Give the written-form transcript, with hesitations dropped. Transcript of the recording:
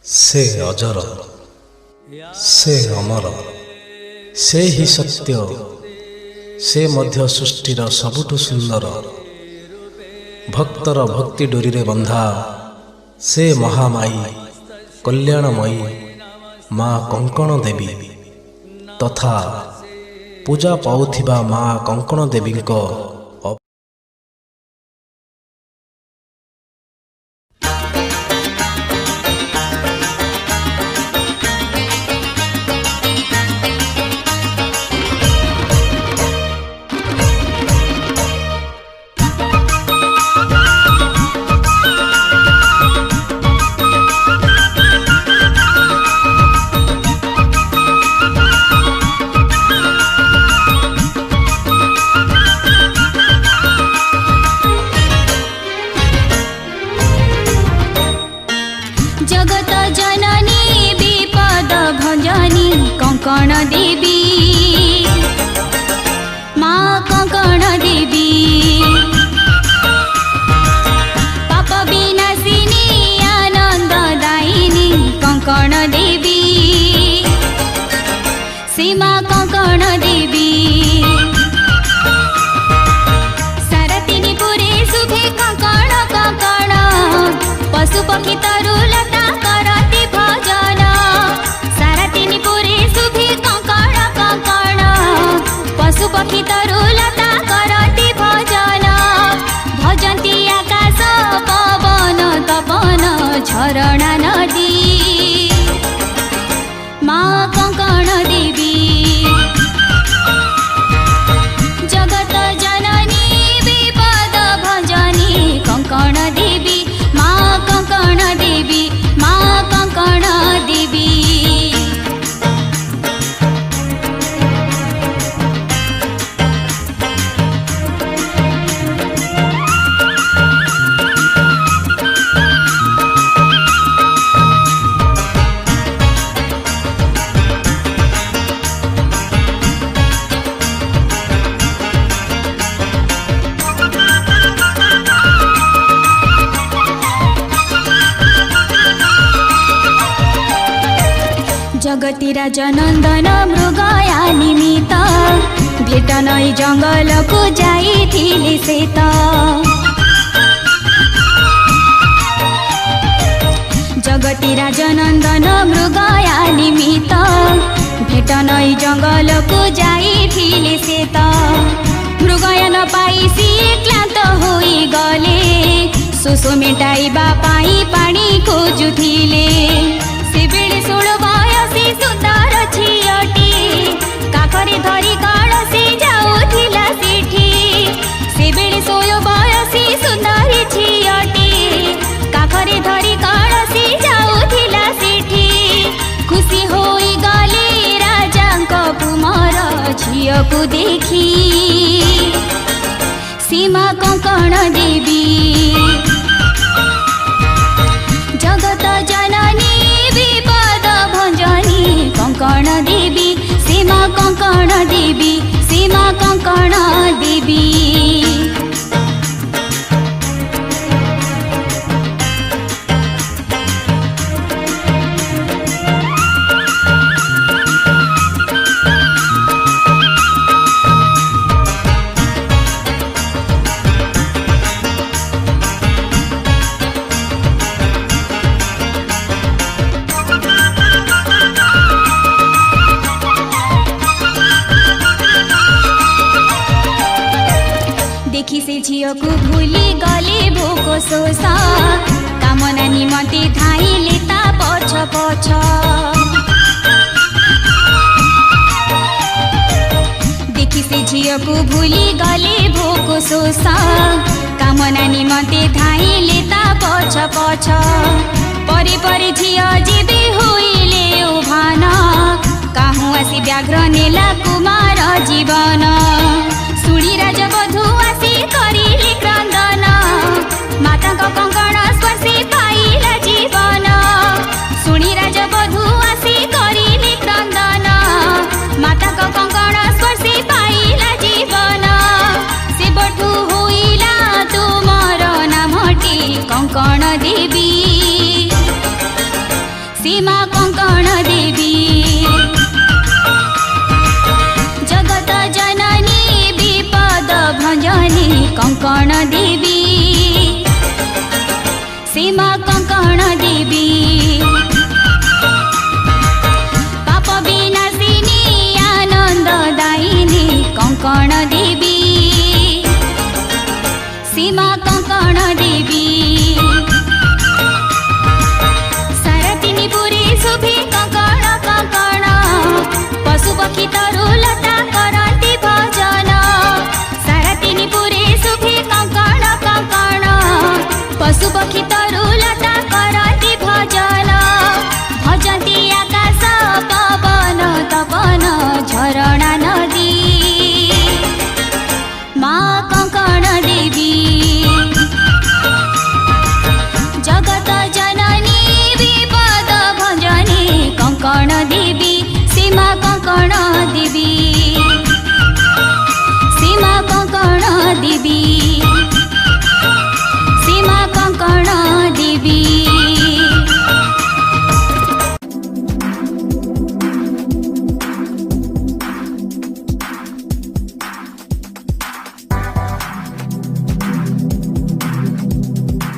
से अजर से अमर से ही सत्य से मध्य सृष्टिर सबुठु सुंदर भक्तर भक्ति डोरी रे बंधा से महामाई कल्याणमयी माँ कंकण देवी तथा पूजा पाउथिबा माँ कंकण देवी जगत जननी विपद भंजनी कंकण देवी माँ कंकण देवी पाप विनाशिनी आनंद दायिनी कंकण देवी सीमा कंकण देवी सारथिनी पुरे शुभे कंकण कंकण पशु पक्षी तरुलता करती भजन सारथिनी पुरे शुभे कंकण कंकण पशु पक्षी तरुलता करती भजन भजंती आकाश पवन तपन झरणा नदी माँ कंकण देवी जगत जननी विपद भंजनी कंकण देवी माँ कंकण देवी माँ कंकण देवी जगतीरा जनंदन मृगया निमित्त भेट नई जंगल को जाइथिले से त जगतीरा जनंदन मृगया निमित्त भेट नई जंगल को जाइथिले से त मृगया न पाइसी क्लांत होई गले शोष मेटाइबा पाई पानी खोजुथिले से बेले 16 बयसी सुंदर झियटी काखरे धरी कळसी जाउथिला सेठी से बेले 16 बयसी सुंदर झियटी काखरे धरी कळसी जाउथिला सेठी खुशी होई गले राजांक कुमार झियकु देखी सीमा कंकण देवी जगत जननी विपद भंजनी कंकण देवी सीमा कंकण देवी सीमा कंकण देवी देखि से झियो को भूली गले भोक शोष कामना निमन्ते धाइले ता पछ पछ देखि से झियो को भूली गले भोक शोष कामना निमन्ते धाइले ता पछ पछ परे परे झियो जीवे होइले उभान काहु आसी व्याघ्र नेला कुमार जीवन सुडी राजवधू आसी करिले क्रन्दन माताको कंकण स्पर्शी पाइला जीवन सुडी राजवधू आसी करिले क्रन्दन माताको कंकण स्पर्शी पाइला जीवन से बठू होइला तुमर नामटी कंकण देवी सीमा कंकण देवी जगत जननी विपद भंजनी कंकण देवी सीमा कंकण देवी